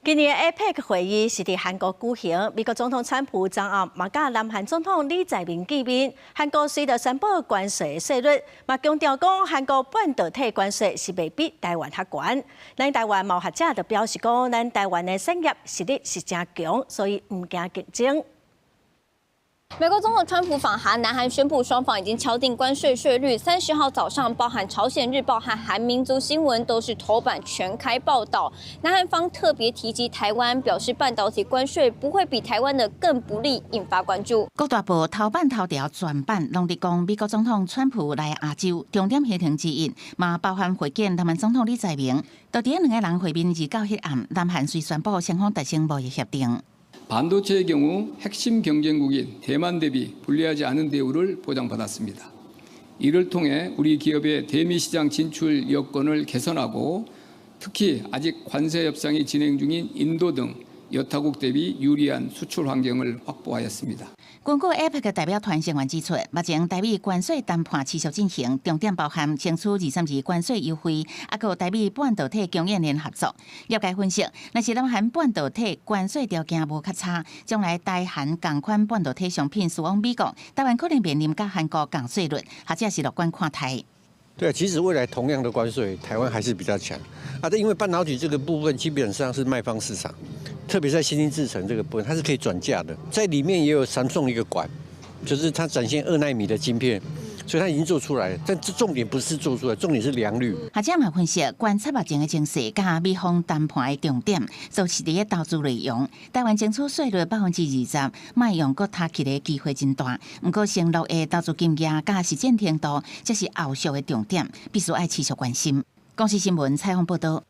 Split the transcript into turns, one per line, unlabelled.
今年 APEC 会议是伫韩国举行，美国总统川普昨暗嘛甲南韩总统李在明见面。韩国随着宣布关税税率，嘛强调讲韩国半导体关税是未比台湾较悬。咱台湾贸学者就表示讲，咱台湾的产业实力是真强，所以唔惊竞争。
美国总统川普访韩，南韩宣布双方已经敲定关税税率。30号早上，包含朝鲜日报和韩民族新闻都是头版全开报道。南韩方特别提及台湾，表示半导体关税不会比台湾的更不利，引发关注。
各大报头版头条全版拢伫讲美国总统川普来亚洲，重点协定之一嘛包含会见南韩总统李在明。到底两个人会面日到迄暗，南韩虽宣布双方达成贸易协定。
반도체의 경우 핵심 경쟁국인 대만 대비 불리하지 않은 대우를 보장받았습니다. 이를 통해 우리 기업의 대미 시장 진출 여건을 개선하고 특히 아직 관세 협상이 진행 중인 인도 등 여타국 대비 유리한 수출 환경을 확보하였습니다.
根据 APEC 代表团成员指出，目前台美关税谈判持续进行，重点包含争取232关税优惠，还有台美半导体供应链合作。业界分析，若是南韩半导体关税条件无较差，将来台韩同款半导体商品输往美国，台湾可能面临甲韩国共税率，或者是乐观看台。
对啊，其实未来同样的关税，台湾还是比较强啊。但因为半导体这个部分基本上是卖方市场，特别在先进制程这个部分，它是可以转嫁的。在里面也有Samsung一个馆，就是它展现2奈米的晶片，所以它已经做出来了。但这重点不是做出来，重点是良率。
学者嘛分析，观察目前的情势，甲美方谈判的重点，就是伫个投资内容。台湾争取税率20%，卖用国他起的机会真大。不过，承诺的投资经验甲实践程度，这是后续的重点，必须爱持续关心。公视新闻采访报道。